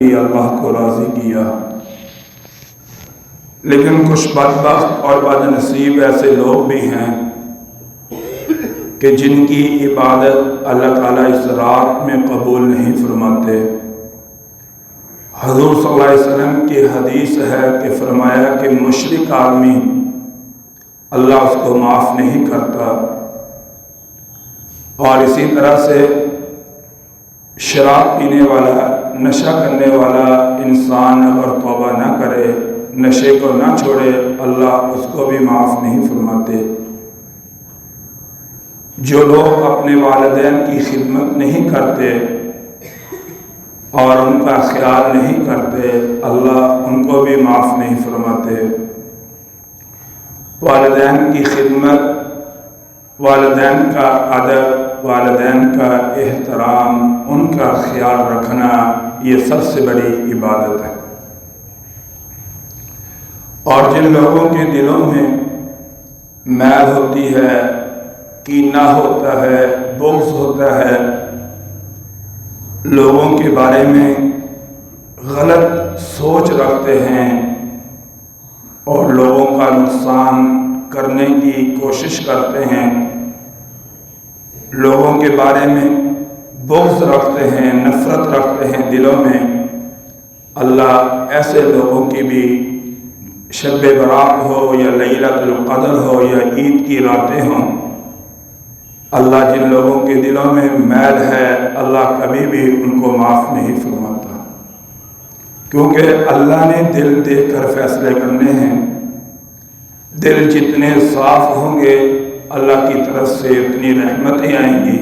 اللہ کو راضی کیا، لیکن کچھ بدبخت اور بد نصیب ایسے لوگ بھی ہیں کہ جن کی عبادت اللہ تعالیٰ اس رات میں قبول نہیں فرماتے۔ حضور صلی اللہ علیہ وسلم کی حدیث ہے کہ فرمایا کہ مشرک آدمی اللہ اس کو معاف نہیں کرتا، اور اسی طرح سے شراب پینے والا، نشہ کرنے والا انسان اگر توبہ نہ کرے، نشے کو نہ چھوڑے، اللہ اس کو بھی معاف نہیں فرماتے۔ جو لوگ اپنے والدین کی خدمت نہیں کرتے اور ان کا خیال نہیں کرتے، اللہ ان کو بھی معاف نہیں فرماتے۔ والدین کی خدمت، والدین کا ادب، والدین کا احترام، ان کا خیال رکھنا، یہ سب سے بڑی عبادت ہے۔ اور جن لوگوں کے دلوں میں میل ہوتی ہے، کینہ ہوتا ہے، بغض ہوتا ہے، لوگوں کے بارے میں غلط سوچ رکھتے ہیں اور لوگوں کا نقصان کرنے کی کوشش کرتے ہیں، لوگوں کے بارے میں بغض رکھتے ہیں، نفرت رکھتے ہیں دلوں میں، اللہ ایسے لوگوں کی بھی شب برات ہو یا لیلۃ القدر ہو یا عید کی راتیں ہوں، اللہ جن لوگوں کے دلوں میں میل ہے، اللہ کبھی بھی ان کو معاف نہیں فرماتا، کیونکہ اللہ نے دل دیکھ کر فیصلے کرنے ہیں۔ دل جتنے صاف ہوں گے، اللہ کی طرف سے اتنی رحمتیں آئیں گی،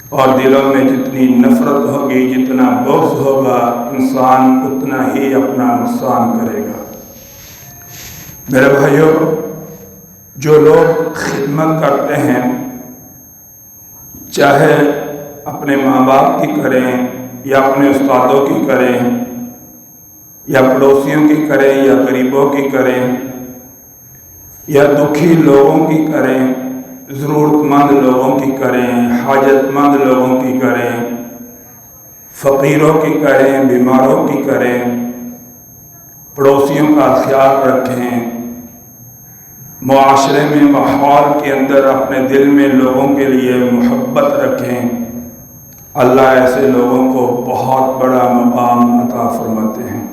اور دلوں میں جتنی نفرت ہوگی، جتنا بغض ہوگا، انسان اتنا ہی اپنا نقصان کرے گا۔ میرے بھائیوں، جو لوگ خدمت کرتے ہیں، چاہے اپنے ماں باپ کی کریں یا اپنے استادوں کی کریں یا پڑوسیوں کی کریں یا غریبوں کی کریں یا دکھی لوگوں کی کریں، ضرورت مند لوگوں کی کریں، حاجت مند لوگوں کی کریں، فقیروں کی کریں، بیماروں کی کریں، پڑوسیوں کا خیال رکھیں، معاشرے میں، ماحول کے اندر اپنے دل میں لوگوں کے لیے محبت رکھیں، اللہ ایسے لوگوں کو بہت بڑا مقام عطا فرماتے ہیں۔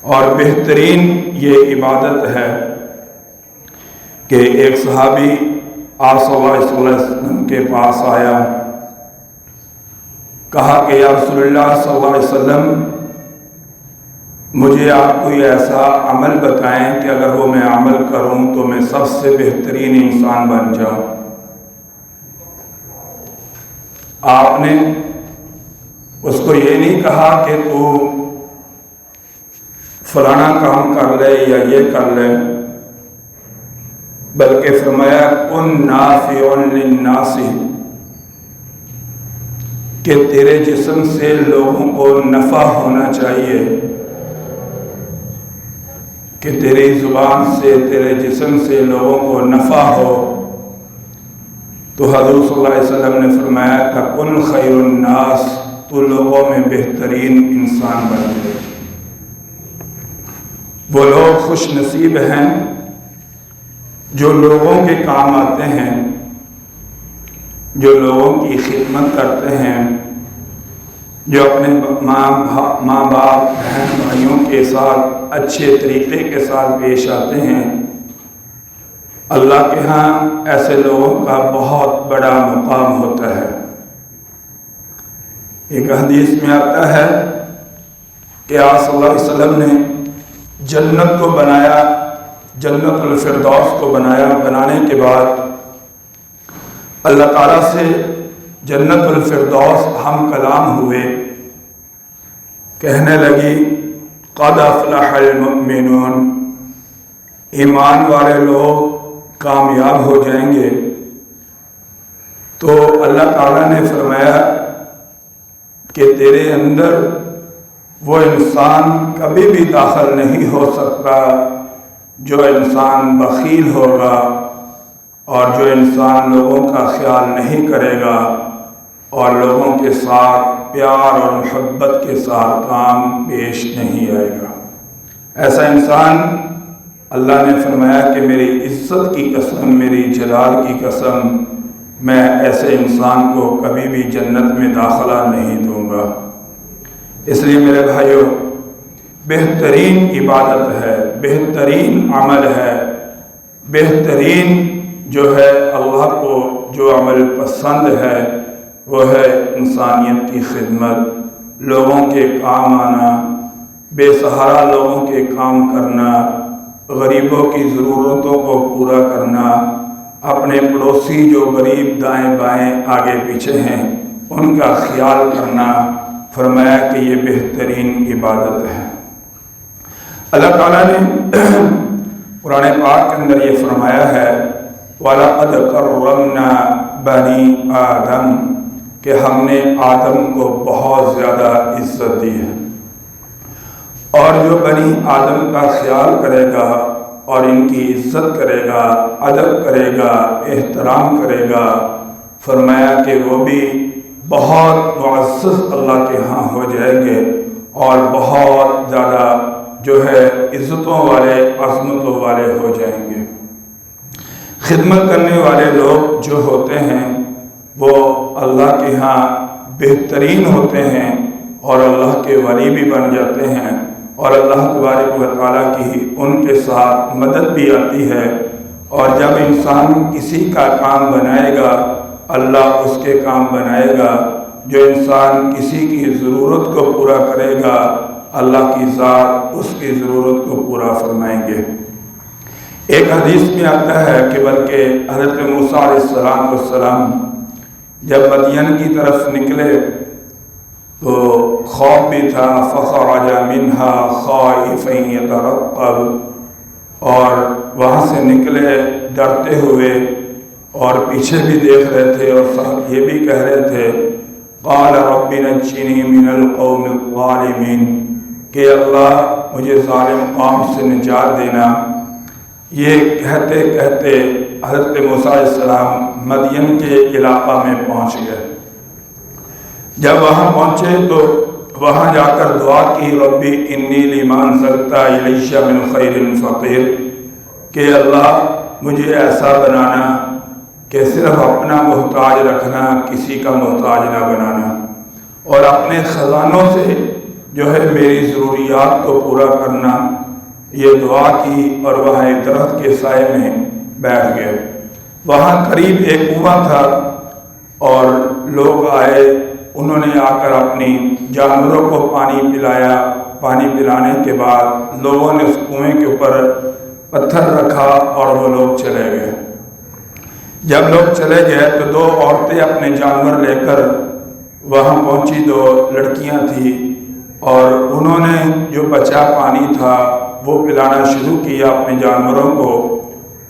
اور بہترین یہ عبادت ہے کہ ایک صحابی آپ صلی اللہ علیہ وسلم کے پاس آیا، کہا کہ یا رسول اللہ صلی اللہ علیہ وسلم، مجھے آپ کوئی ایسا عمل بتائیں کہ اگر وہ میں عمل کروں تو میں سب سے بہترین انسان بن جاؤں۔ آپ نے اس کو یہ نہیں کہا کہ تو فلانا کام کر لے یا یہ کر لے، بلکہ فرمایا کن نافع للناس، کہ تیرے جسم سے لوگوں کو نفع ہونا چاہیے، کہ تیری زبان سے، تیرے جسم سے لوگوں کو نفع ہو۔ تو حضور صلی اللہ علیہ وسلم نے فرمایا تھا کن خیر الناس، تو لوگوں میں بہترین انسان بن جائے۔ وہ لوگ خوش نصیب ہیں جو لوگوں کے کام آتے ہیں، جو لوگوں کی خدمت کرتے ہیں، جو اپنے ماں باپ، بہن بھائیوں کے ساتھ اچھے طریقے کے ساتھ پیش آتے ہیں۔ اللہ کے ہاں ایسے لوگوں کا بہت بڑا مقام ہوتا ہے۔ ایک حدیث میں آتا ہے کہ آپ صلی اللہ علیہ وسلم نے جنت کو بنایا، جنت الفردوس کو بنایا، بنانے کے بعد اللہ تعالیٰ سے جنت الفردوس ہم کلام ہوئے، کہنے لگی قد افلح المؤمنون، ایمان والے لوگ کامیاب ہو جائیں گے۔ تو اللہ تعالیٰ نے فرمایا کہ تیرے اندر وہ انسان کبھی بھی داخل نہیں ہو سکتا جو انسان بخیل ہوگا اور جو انسان لوگوں کا خیال نہیں کرے گا اور لوگوں کے ساتھ پیار اور محبت کے ساتھ کام پیش نہیں آئے گا۔ ایسا انسان اللہ نے فرمایا کہ میری عزت کی قسم، میری جلال کی قسم، میں ایسے انسان کو کبھی بھی جنت میں داخلہ نہیں دوں گا۔ اس لیے میرے بھائیوں، بہترین عبادت ہے، بہترین عمل ہے، بہترین جو ہے اللہ کو جو عمل پسند ہے وہ ہے انسانیت کی خدمت، لوگوں کے کام آنا، بے سہارا لوگوں کے کام کرنا، غریبوں کی ضرورتوں کو پورا کرنا، اپنے پڑوسی جو غریب دائیں بائیں آگے پیچھے ہیں ان کا خیال کرنا۔ فرمایا کہ یہ بہترین عبادت ہے۔ اللہ تعالیٰ نے قرآن پاک کے اندر یہ فرمایا ہے وَلَقَدْ كَرَّمْنَا بَنِي آدم، کہ ہم نے آدم کو بہت زیادہ عزت دی ہے، اور جو بنی آدم کا خیال کرے گا اور ان کی عزت کرے گا، ادب کرے گا، احترام کرے گا، فرمایا کہ وہ بھی بہت معزز اللہ کے ہاں ہو جائیں گے اور بہت زیادہ جو ہے عزتوں والے، عظمتوں والے ہو جائیں گے۔ خدمت کرنے والے لوگ جو ہوتے ہیں وہ اللہ کے ہاں بہترین ہوتے ہیں اور اللہ کے ولی بھی بن جاتے ہیں، اور اللہ تبارک و تعالیٰ کی ان کے ساتھ مدد بھی آتی ہے۔ اور جب انسان کسی کا کام بنائے گا اللہ اس کے کام بنائے گا، جو انسان کسی کی ضرورت کو پورا کرے گا اللہ کی ذات اس کی ضرورت کو پورا فرمائیں گے۔ ایک حدیث میں آتا ہے کہ بلکہ حضرت موسیٰ علیہ السلام جب مدین کی طرف نکلے تو خوف بھی تھا، فخرج منها خائفا يترقب، اور وہاں سے نکلے ڈرتے ہوئے اور پیچھے بھی دیکھ رہے تھے اور یہ بھی کہہ رہے تھے قال رب نجنی من القوم الظالمین، کہ اللہ مجھے ظالم قوم سے نجات دینا۔ یہ کہتے کہتے حضرت موسیٰ علیہ السلام مدین کے علاقہ میں پہنچ گئے۔ جب وہاں پہنچے تو وہاں جا کر دعا کی ربی انی لما انزلت الی من خیر فقیر، کہ اللہ مجھے ایسا بنانا کہ صرف اپنا محتاج رکھنا، کسی کا محتاج نہ بنانا، اور اپنے خزانوں سے جو ہے میری ضروریات کو پورا کرنا۔ یہ دعا کی اور وہاں ایک درخت کے سائے میں بیٹھ گئے۔ وہاں قریب ایک کنواں تھا اور لوگ آئے، انہوں نے آ کر اپنی جانوروں کو پانی پلایا۔ پانی پلانے کے بعد لوگوں نے اس کنویں کے اوپر پتھر رکھا اور وہ لوگ چلے گئے۔ جب لوگ چلے گئے تو دو عورتیں اپنے جانور لے کر وہاں پہنچی، دو لڑکیاں تھیں، اور انہوں نے جو بچا پانی تھا وہ پلانا شروع کیا اپنے جانوروں کو۔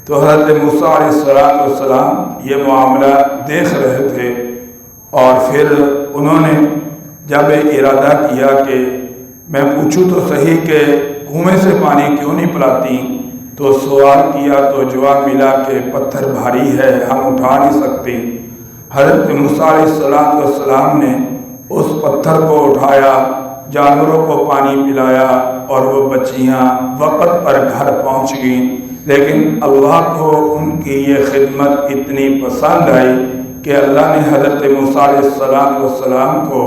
تو حضرت موسیٰ علیہ السلام یہ معاملہ دیکھ رہے تھے، اور پھر انہوں نے جب ارادہ کیا کہ میں پوچھوں تو صحیح کہ کنویں سے پانی کیوں نہیں پلاتی، تو سوال کیا تو جواب ملا کہ پتھر بھاری ہے، ہم اٹھا نہیں سکتے۔ حضرت موسیٰ علیہ السلام نے اس پتھر کو اٹھایا، جانوروں کو پانی پلایا، اور وہ بچیاں وقت پر گھر پہنچ گئیں۔ لیکن اللہ کو ان کی یہ خدمت اتنی پسند آئی کہ اللہ نے حضرت موسیٰ علیہ السلام کو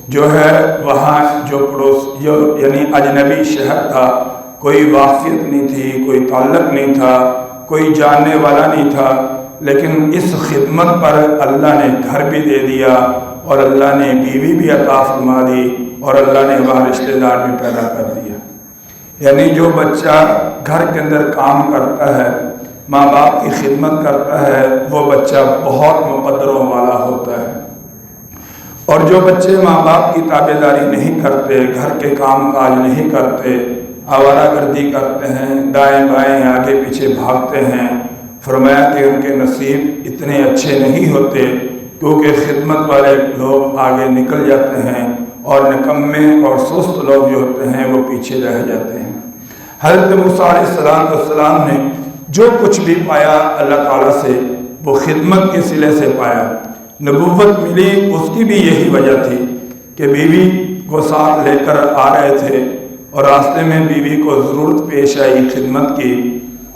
جو ہے وہاں جو یعنی اجنبی شہر تھا، کوئی واقفیت نہیں تھی، کوئی تعلق نہیں تھا، کوئی جاننے والا نہیں تھا، لیکن اس خدمت پر اللہ نے گھر بھی دے دیا اور اللہ نے بیوی بھی عطا فرما دی اور اللہ نے وہاں رشتہ دار بھی پیدا کر دیا۔ یعنی جو بچہ گھر کے اندر کام کرتا ہے، ماں باپ کی خدمت کرتا ہے، وہ بچہ بہت مقدروں والا ہوتا ہے۔ اور جو بچے ماں باپ کی تابع داری نہیں کرتے، گھر کے کام کاج نہیں کرتے، آوارہ گردی کرتے ہیں، دائیں بائیں آگے پیچھے بھاگتے ہیں، فرمایا کہ ان کے نصیب اتنے اچھے نہیں ہوتے، کیونکہ خدمت والے لوگ آگے نکل جاتے ہیں اور نکمے اور سست لوگ جو ہوتے ہیں وہ پیچھے رہ جاتے ہیں۔ حضرت موسیٰ علیہ السلام نے جو کچھ بھی پایا اللہ تعالیٰ سے وہ خدمت کے صلے سے پایا۔ نبوت ملی اس کی بھی یہی وجہ تھی کہ بیوی کو ساتھ لے کر آ رہے تھے اور راستے میں بیوی کو ضرورت پیش آئی خدمت کی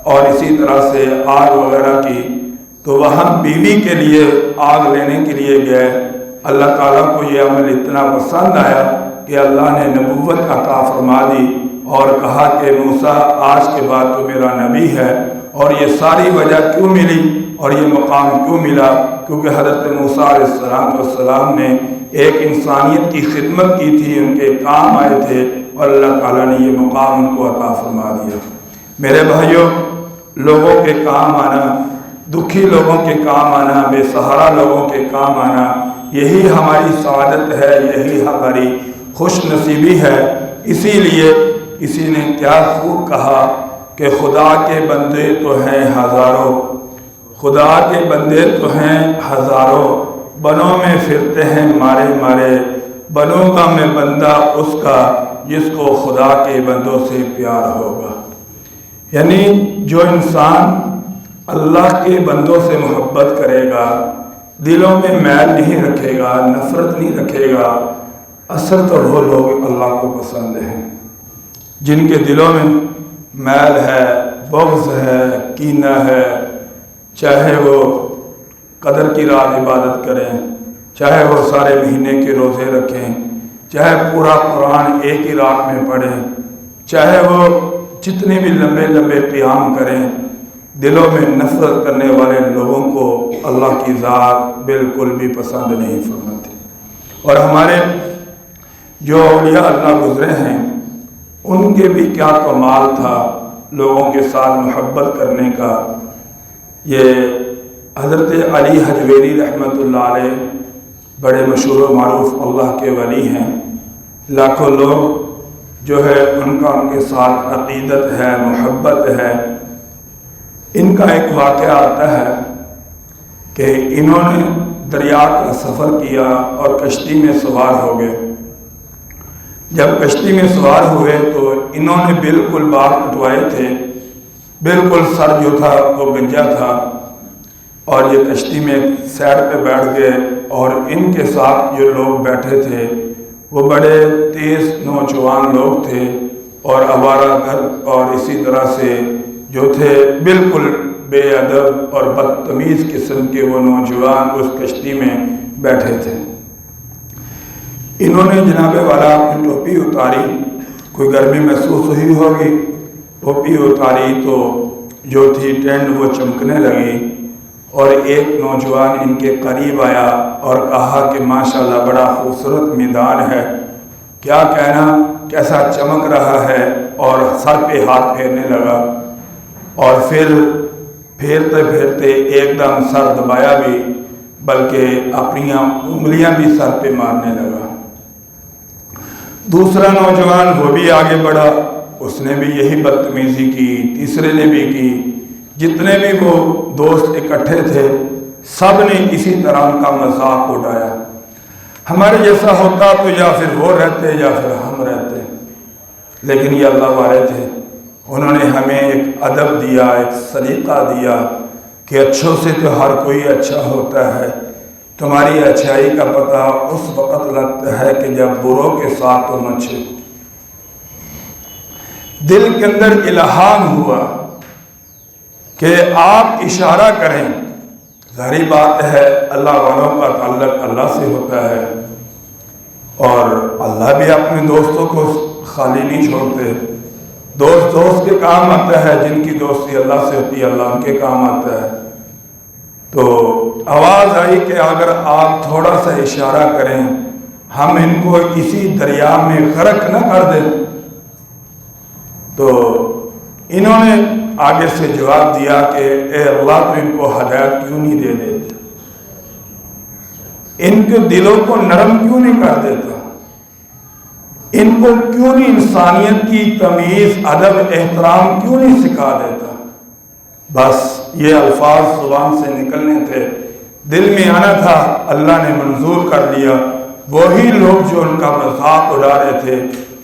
اور اسی طرح سے آگ وغیرہ کی، تو وہاں بیوی کے لیے آگ لینے کے لیے گئے۔ اللہ تعالیٰ کو یہ عمل اتنا پسند آیا کہ اللہ نے نبوت عطا فرما دی اور کہا کہ موسیٰ آج کے بعد تو میرا نبی ہے۔ اور یہ ساری وجہ کیوں ملی اور یہ مقام کیوں ملا؟ کیونکہ حضرت موسیٰ علیہ السلام نے ایک انسانیت کی خدمت کی تھی، ان کے کام آئے تھے اور اللہ تعالیٰ نے یہ مقام ان کو عطا فرما دیا۔ میرے بھائیوں، لوگوں کے کام آنا، دکھی لوگوں کے کام آنا، بے سہارا لوگوں کے کام آنا، یہی ہماری سعادت ہے، یہی ہماری خوش نصیبی ہے۔ اسی لیے کسی نے کیا خوب کہا کہ خدا کے بندے تو ہیں ہزاروں، خدا کے بندے تو ہیں ہزاروں، بنوں میں پھرتے ہیں مارے مارے، بنوں کا میں بندہ اس کا جس کو خدا کے بندوں سے پیار ہوگا۔ یعنی جو انسان اللہ کے بندوں سے محبت کرے گا، دلوں میں میل نہیں رکھے گا، نفرت نہیں رکھے گا، اصل تو وہ لوگ اللہ کو پسند ہیں۔ جن کے دلوں میں میل ہے، بغض ہے، کینہ ہے، چاہے وہ قدر کی رات عبادت کریں، چاہے وہ سارے مہینے کے روزے رکھیں، چاہے پورا قرآن ایک ہی رات میں پڑھیں، چاہے وہ جتنے بھی لمبے لمبے قیام کریں، دلوں میں نفرت کرنے والے لوگوں کو اللہ کی ذات بالکل بھی پسند نہیں فرماتی۔ اور ہمارے جو اولیاء اللہ گزرے ہیں، ان کے بھی کیا کمال تھا لوگوں کے ساتھ محبت کرنے کا۔ یہ حضرت علی حجویری رحمۃ اللہ علیہ بڑے مشہور و معروف اللہ کے ولی ہیں، لاکھوں لوگ جو ہے ان کا ان کے ساتھ عقیدت ہے، محبت ہے۔ ان کا ایک واقعہ آتا ہے کہ انہوں نے دریا کا سفر کیا اور کشتی میں سوار ہو گئے۔ جب کشتی میں سوار ہوئے تو انہوں نے بالکل بال کٹوائے تھے، بالکل سر جو تھا وہ گنجا تھا، اور یہ کشتی میں سیر پہ بیٹھ گئے، اور ان کے ساتھ جو لوگ بیٹھے تھے وہ بڑے تیز نوجوان لوگ تھے اور آوارہ گرد اور اسی طرح سے جو تھے بالکل بے ادب اور بدتمیز قسم کے وہ نوجوان اس کشتی میں بیٹھے تھے۔ انہوں نے جناب والا اپنی ٹوپی اتاری، کوئی گرمی محسوس ہوئی ہوگی، ٹوپی اتاری تو جو تھی ٹینڈ وہ چمکنے لگی، اور ایک نوجوان ان کے قریب آیا اور کہا کہ ماشاءاللہ بڑا خوبصورت میدان ہے، کیا کہنا، کیسا چمک رہا ہے، اور سر پہ ہاتھ پھیرنے لگا، اور پھر پھیرتے پھیرتے ایک دم سر دبایا بھی، بلکہ اپنی انگلیاں بھی سر پہ مارنے لگا۔ دوسرا نوجوان وہ بھی آگے بڑھا، اس نے بھی یہی بدتمیزی کی، تیسرے نے بھی کی، جتنے بھی وہ دوست اکٹھے تھے سب نے اسی طرح ان کا مذاق اڑایا۔ ہمارے جیسا ہوتا تو یا پھر وہ رہتے یا پھر ہم رہتے، لیکن یہ اللہ والے تھے، انہوں نے ہمیں ایک ادب دیا، ایک سلیقہ دیا کہ اچھوں سے تو ہر کوئی اچھا ہوتا ہے، تمہاری اچھائی کا پتہ اس وقت لگتا ہے کہ جب بروں کے ساتھ تم اچھے ہو۔ دل کے اندر الہام ہوا کہ آپ اشارہ کریں، ظاہری بات ہے اللہ والوں کا تعلق اللہ سے ہوتا ہے، اور اللہ بھی اپنے دوستوں کو خالی نہیں چھوڑتے، دوست کے کام آتا ہے، جن کی دوستی اللہ سے ہوتی ہے اللہ ان کے کام آتا ہے۔ تو آواز آئی کہ اگر آپ تھوڑا سا اشارہ کریں ہم ان کو اسی دریا میں غرق نہ کر دیں۔ تو انہوں نے آگے سے جواب دیا کہ اے اللہ تو ان کو ہدایت کیوں نہیں دے دیتے، ان کے دلوں کو نرم کیوں نہیں کر دیتا، ان کو کیوں نہیں انسانیت کی تمیز، ادب، احترام کیوں نہیں سکھا دیتا۔ بس یہ الفاظ زبان سے نکلنے تھے، دل میں آنا تھا، اللہ نے منظور کر لیا۔ وہی لوگ جو ان کا مذاق اڑا رہے تھے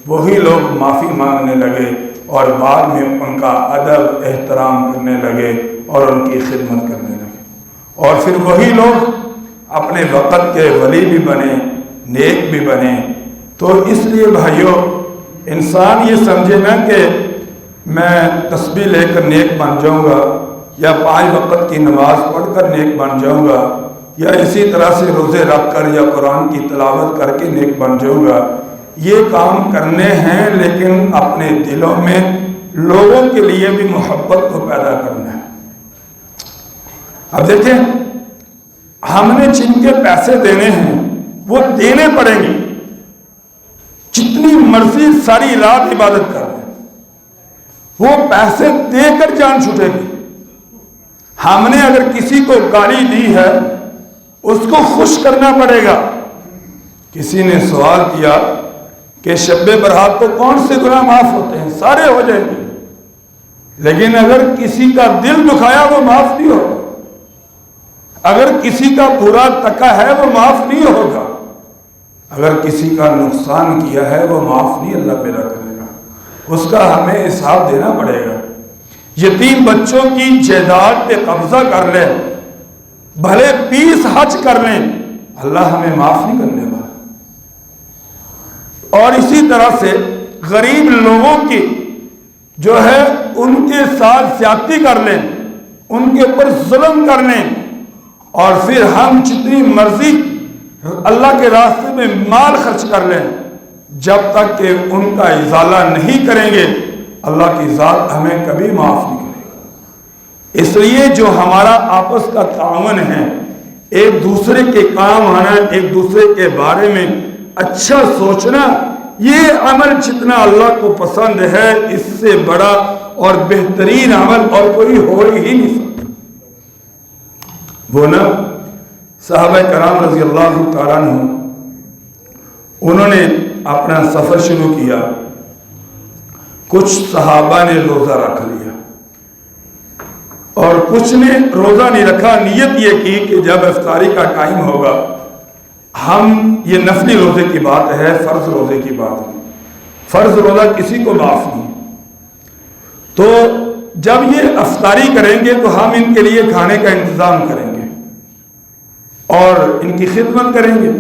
وہی لوگ معافی مانگنے لگے اور بعد میں ان کا ادب احترام کرنے لگے اور ان کی خدمت کرنے لگے، اور پھر وہی لوگ اپنے وقت کے ولی بھی بنے، نیک بھی بنے۔ تو اس لیے بھائیوں، انسان یہ سمجھے نا کہ میں تسبیح لے کر نیک بن جاؤں گا، یا 5 وقت کی نماز پڑھ کر نیک بن جاؤں گا، یا اسی طرح سے روزے رکھ کر یا قرآن کی تلاوت کر کے نیک بن جاؤں گا۔ یہ کام کرنے ہیں، لیکن اپنے دلوں میں لوگوں کے لیے بھی محبت کو پیدا کرنا ہے۔ اب دیکھیں، ہم نے جن کے پیسے دینے ہیں وہ دینے پڑیں گے، جتنی مرضی ساری رات عبادت کر لیں، وہ پیسے دے کر جان چھوٹے گی۔ ہم نے اگر کسی کو گالی دی ہے اس کو خوش کرنا پڑے گا۔ کسی نے سوال کیا کہ شب برات کو کون سے گناہ معاف ہوتے ہیں؟ سارے ہو جائیں گے، لیکن اگر کسی کا دل دکھایا وہ معاف نہیں ہوگا، اگر کسی کا برا تکا ہے وہ معاف نہیں ہوگا، اگر کسی کا نقصان کیا ہے وہ معاف نہیں اللہ پیدا کرے گا، اس کا ہمیں حساب دینا پڑے گا۔ یتیم بچوں کی جائیداد پہ قبضہ کر لیں، بھلے 20 حج کر لیں، اللہ ہمیں معاف نہیں کرنے والا۔ اور اسی طرح سے غریب لوگوں کی جو ہے ان کے ساتھ زیادتی کر لیں، ان کے اوپر ظلم کر لیں، اور پھر ہم جتنی مرضی اللہ کے راستے میں مال خرچ کر لیں، جب تک کہ ان کا ازالہ نہیں کریں گے اللہ کی ذات ہمیں کبھی معاف نہیں کرے گی۔ اس لیے جو ہمارا آپس کا تعاون ہے، ایک دوسرے کے کام آنا، ایک دوسرے کے بارے میں اچھا سوچنا، یہ عمل جتنا اللہ کو پسند ہے اس سے بڑا اور بہترین عمل اور کوئی ہو ہی نہیں سکتا۔ وہ نا صحابہ کرام رضی اللہ تعالیٰ عنہ، انہوں نے اپنا سفر شروع کیا، کچھ صحابہ نے روزہ رکھ لیا اور کچھ نے روزہ نہیں رکھا۔ نیت یہ کی کہ جب افطاری کا ٹائم ہوگا، ہم یہ نفلی روزے کی بات ہے، فرض روزے کی بات نہیں، فرض روزہ کسی کو معاف نہیں، تو جب یہ افطاری کریں گے تو ہم ان کے لیے کھانے کا انتظام کریں گے اور ان کی خدمت کریں گے۔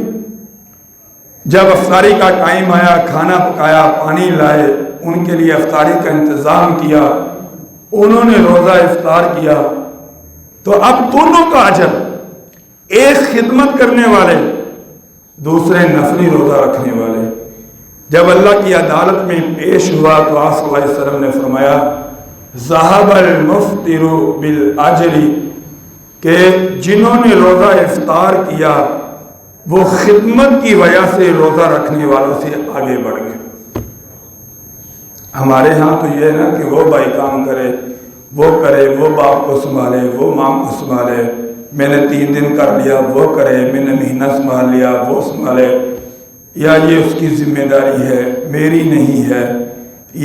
جب افطاری کا ٹائم آیا، کھانا پکایا، پانی لائے، ان کے لیے افطاری کا انتظام کیا، انہوں نے روزہ افطار کیا، تو اب دونوں کا اجر، ایک خدمت کرنے والے، دوسرے نفلی روزہ رکھنے والے، جب اللہ کی عدالت میں پیش ہوا تو آپ صلی اللہ علیہ وسلم نے فرمایا ذہب المفطر بالاجر، کہ جنہوں نے روزہ افطار کیا وہ خدمت کی وجہ سے روزہ رکھنے والوں سے آگے بڑھ گئے۔ ہمارے ہاں تو یہ ہے نا کہ وہ بھائی کام کرے، وہ کرے، وہ باپ کو سنبھالے، وہ ماں کو سنبھالے، میں نے 3 دن کر لیا وہ کرے، میں نے مہینہ سنبھال لیا وہ سنبھالے، یا یہ اس کی ذمہ داری ہے میری نہیں ہے۔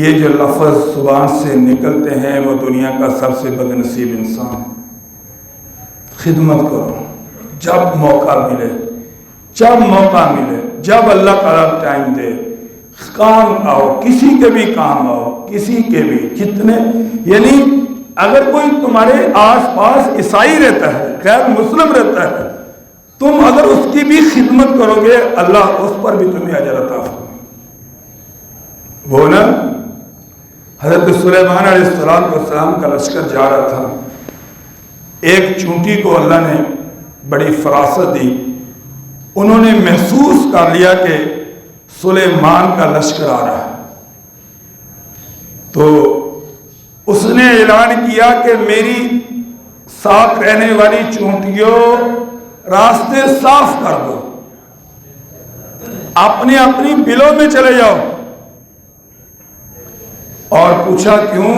یہ جو لفظ زبان سے نکلتے ہیں وہ دنیا کا سب سے بد نصیب انسان ہے۔ خدمت کرو جب موقع ملے، جب موقع ملے، جب اللہ تعالیٰ ٹائم دے، کام آؤ، کسی کے بھی کام آؤ، کسی کے بھی، جتنے، یعنی اگر کوئی تمہارے آس پاس عیسائی رہتا ہے، غیر مسلم رہتا ہے، تم اگر اس کی بھی خدمت کرو گے اللہ اس پر بھی تمہیں اجر عطا فرمائے۔ وہ نا حضرت سلیمان علیہ السلام کا لشکر جا رہا تھا، ایک چونٹی کو اللہ نے بڑی فراست دی، انہوں نے محسوس کر لیا کہ سلیمان کا لشکر آ رہا ہے، تو اس نے اعلان کیا کہ میری ساتھ رہنے والی چونٹیوں راستے صاف کر دو، اپنی اپنی بلوں میں چلے جاؤ۔ اور پوچھا کیوں؟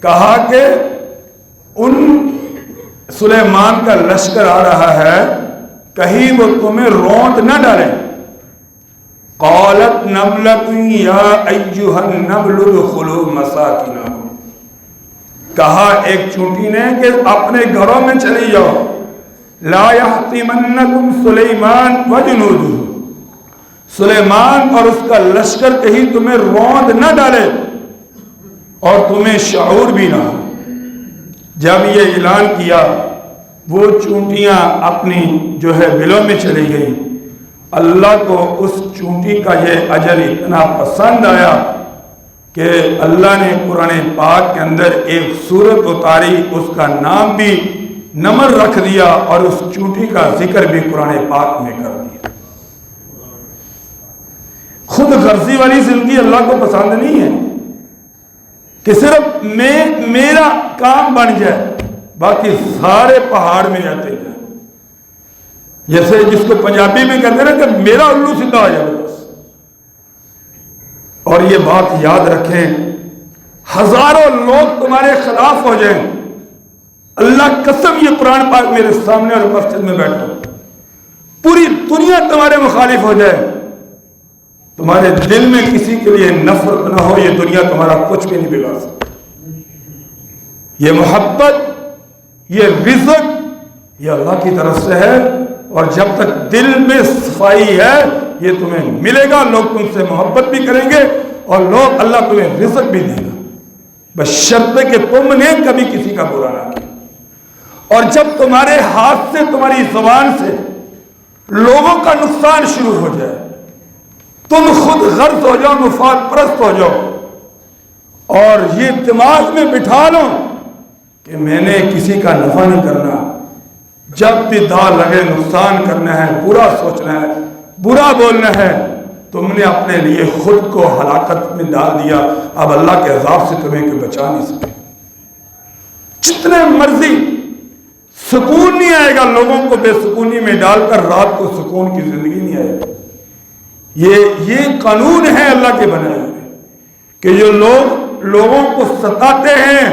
کہا کہ ان سلیمان کا لشکر آ رہا ہے، کہیں وہ تمہیں روند نہ ڈالیں۔ قالت نملۃ یا ایھا النمل ادخلوا مساکنکم، کہا ایک چونٹی نے کہ اپنے گھروں میں چلی جاؤ، لا یحطمنکم سلیمان وجنودہ، سلیمان اور اس کا لشکر کہیں تمہیں روند نہ ڈالے اور تمہیں شعور بھی نہ ہو۔ جب یہ اعلان کیا وہ چونٹیاں اپنی جو ہے بلوں میں چلی گئیں، اللہ کو اس چونٹی کا یہ اجر اتنا پسند آیا کہ اللہ نے قرآن پاک کے اندر ایک سورت اتاری، اس کا نام بھی نمر رکھ دیا اور اس چونٹی کا ذکر بھی قرآن پاک میں کر دیا۔ خود غرضی والی زندگی اللہ کو پسند نہیں ہے کہ صرف میرا کام بن جائے، باقی سارے پہاڑ میں جاتے جائیں۔ جیسے جس کو پنجابی میں کہتے ہیں کہ میرا الو سیدھا آ جائے بس۔ اور یہ بات یاد رکھیں، ہزاروں لوگ تمہارے خلاف ہو جائیں، اللہ قسم یہ قرآن پاک میرے سامنے اور مسجد میں بیٹھو، پوری دنیا تمہارے مخالف ہو جائے، تمہارے دل میں کسی کے لیے نفرت نہ ہو، یہ دنیا تمہارا کچھ بھی نہیں بگاڑ سکتی۔ یہ محبت، یہ رزق، یہ اللہ کی طرف سے ہے، اور جب تک دل میں صفائی ہے یہ تمہیں ملے گا۔ لوگ تم سے محبت بھی کریں گے اور لوگ اللہ تمہیں رزق بھی دے گا، بشرطے کہ تم نے کبھی کسی کا برا نہ کیا۔ اور جب تمہارے ہاتھ سے، تمہاری زبان سے لوگوں کا نقصان شروع ہو جائے، تم خود غرض ہو جاؤ، مفاد پرست ہو جاؤ، اور یہ دماغ میں بٹھا لو کہ میں نے کسی کا نفع نہیں کرنا، جب بھی داغ لگے نقصان کرنا ہے، برا سوچنا ہے، برا بولنا ہے، تم نے اپنے لیے خود کو ہلاکت میں ڈال دیا۔ اب اللہ کے عذاب سے تمہیں کوئی بچا نہیں سکے۔ جتنے مرضی سکون نہیں آئے گا، لوگوں کو بے سکونی میں ڈال کر رات کو سکون کی زندگی نہیں آئے گی۔ یہ قانون ہے اللہ کے بنائے ہوئے کہ جو لوگ لوگوں کو ستاتے ہیں،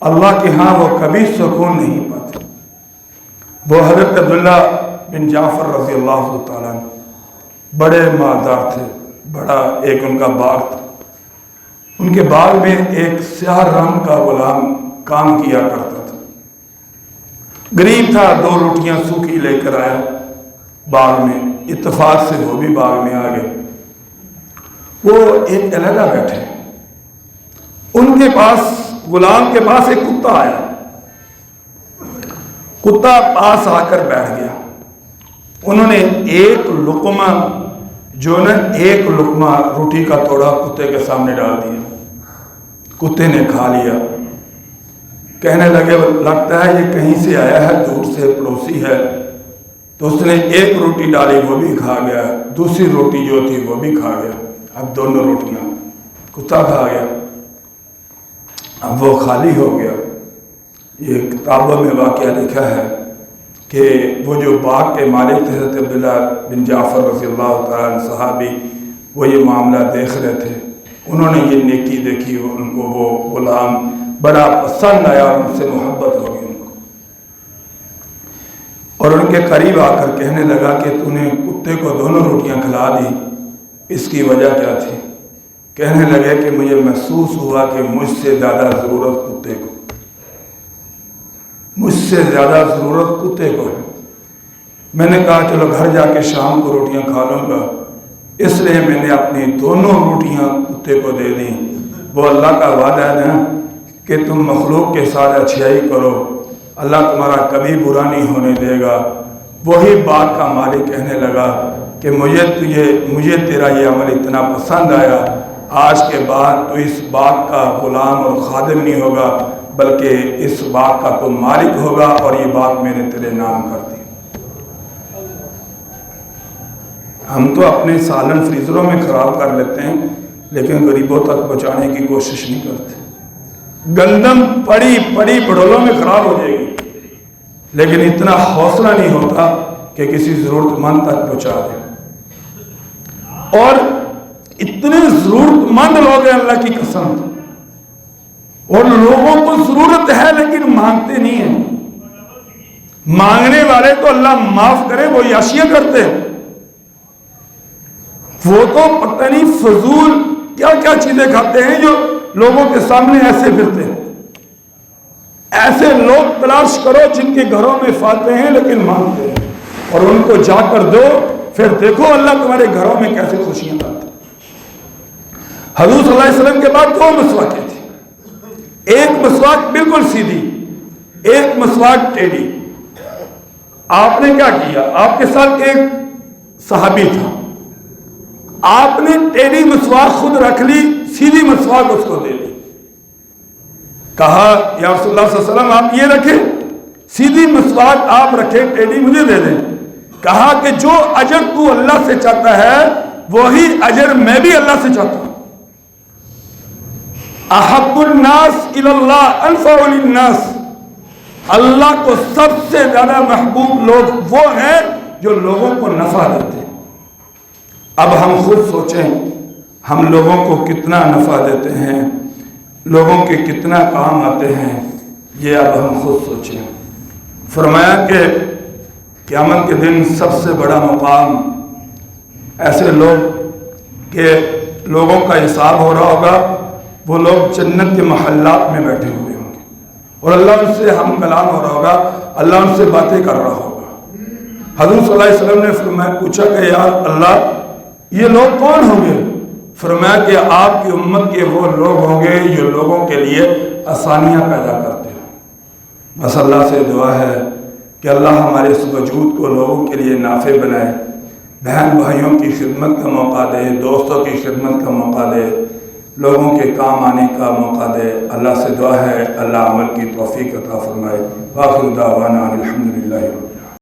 اللہ کے ہاں وہ کبھی سکون نہیں پاتے۔ وہ حضرت عبداللہ بن جعفر رضی اللہ تعالیٰ عنہ بڑے مالدار تھے، بڑا ایک ان کا باغ تھا، ان کے باغ میں ایک سیاہ رنگ کا غلام کام کیا کرتا تھا، غریب تھا، 2 روٹیاں سوکھی لے کر آیا باغ میں، اتفاق سے وہ بھی باغ میں آ گئے۔ وہ ایک علیحدہ بیٹھے، ان کے پاس، غلام کے پاس ایک کتا آیا، کتا پاس آ کر بیٹھ گیا۔ انہوں نے ایک لقمہ روٹی کا توڑا کتے کے سامنے ڈال دیا، کتے نے کھا لیا۔ کہنے لگے لگتا ہے یہ کہیں سے آیا ہے، دور سے پڑوسی ہے، تو اس نے ایک روٹی ڈالی، وہ بھی کھا گیا، دوسری روٹی جو تھی وہ بھی کھا گیا، اب دونوں روٹیاں کتا کھا گیا، اب وہ خالی ہو گیا۔ یہ کتابوں میں واقعہ لکھا ہے کہ وہ جو باغ کے مالک تھے حضرت عبداللہ بن جعفر رضی اللہ تعالیٰ عنہ صحابی، وہ یہ معاملہ دیکھ رہے تھے، انہوں نے یہ نیکی دیکھی، ان کو وہ غلام بڑا پسند آیا اور ان سے محبت ہو گئی ان کو، اور ان کے قریب آ کر کہنے لگا کہ تو نے کتے کو دونوں روٹیاں کھلا دی، اس کی وجہ کیا تھی؟ کہنے لگے کہ مجھے محسوس ہوا کہ مجھ سے زیادہ ضرورت کتے کو، مجھ سے زیادہ ضرورت کتے کو ہے۔ میں نے کہا چلو گھر جا کے شام کو روٹیاں کھا لوں گا، اس لیے میں نے اپنی دونوں روٹیاں کتے کو دے دیں۔ وہ اللہ کا وعدہ ہے نا کہ تم مخلوق کے ساتھ اچھائی کرو، اللہ تمہارا کبھی برا نہیں ہونے دے گا۔ وہی باغ کا مالک کہنے لگا کہ مجھے تیرا یہ عمل اتنا پسند آیا، آج کے بعد تو اس باغ کا غلام اور خادم نہیں ہوگا، بلکہ اس باغ کا تو مالک ہوگا، اور یہ باغ میں نے تیرے نام کر دی۔ ہم تو اپنے سالن فریزروں میں خراب کر لیتے ہیں، لیکن غریبوں تک پہنچانے کی کوشش نہیں کرتے۔ گندم پڑی بڑولوں میں خراب ہو جائے گی، لیکن اتنا حوصلہ نہیں ہوتا کہ کسی ضرورت مند تک پہنچا دے۔ اور اتنے ضرورت مند لوگ ہیں اللہ کی قسم، اور لوگوں کو ضرورت ہے لیکن مانگتے نہیں ہیں۔ مانگنے والے تو اللہ معاف کرے وہ عیاشیاں کرتے ہیں، وہ تو پتہ نہیں فضول کیا کیا چیزیں کھاتے ہیں جو لوگوں کے سامنے ایسے پھرتے ہیں۔ ایسے لوگ تلاش کرو جن کے گھروں میں فاتح ہیں لیکن مانگتے ہیں، اور ان کو جا کر دو، پھر دیکھو اللہ تمہارے گھروں میں کیسے خوشیاں لاتا ہے۔ حضور صلی اللہ علیہ وسلم کے بعد 2 مسواکیں تھیں، ایک مسواک بالکل سیدھی، ایک مسواک ٹیڑھی۔ آپ نے کیا کیا؟ آپ کے ساتھ ایک صحابی تھا، آپ نے ٹیڑھی مسواک خود رکھ لی، سیدھی مسواک اس کو دے دی، کہا یا رسول اللہ صلی اللہ علیہ وسلم آپ یہ رکھیں، سیدھی مسواک آپ رکھیں، ٹیڑھی مجھے دے دیں۔ کہا کہ جو اجر تو اللہ سے چاہتا ہے وہی اجر میں بھی اللہ سے چاہتا ہوں۔ احب الناس الی اللہ انفع للناس، اللہ کو سب سے زیادہ محبوب لوگ وہ ہیں جو لوگوں کو نفع دیتے ہیں۔ اب ہم خود سوچیں ہم لوگوں کو کتنا نفع دیتے ہیں، لوگوں کے کتنا کام آتے ہیں، یہ اب ہم خود سوچیں۔ فرمایا کہ قیامت کے دن سب سے بڑا مقام ایسے لوگ کہ لوگوں کا حساب ہو رہا ہوگا، وہ لوگ جنت کے محلات میں بیٹھے ہوئے ہوں گے اور اللہ ان سے ہم کلام ہو رہا ہوگا، اللہ ان سے باتیں کر رہا ہوگا۔ حضور صلی اللہ علیہ وسلم نے فرمایا پوچھا کہ یا اللہ یہ لوگ کون ہوں گے؟ فرمایا کہ آپ کی امت کے وہ لوگ ہوں گے جو لوگوں کے لیے آسانیاں پیدا کرتے ہیں۔ بس اللہ سے دعا ہے کہ اللہ ہمارے اس وجود کو لوگوں کے لیے نافع بنائے، بہن بھائیوں کی خدمت کا موقع دے، دوستوں کی خدمت کا موقع دے، لوگوں کے کام آنے کا موقع دے۔ اللہ سے دعا ہے اللہ عمل کی توفیق عطا فرمائے۔ وآخر دعوانا الحمدللہ۔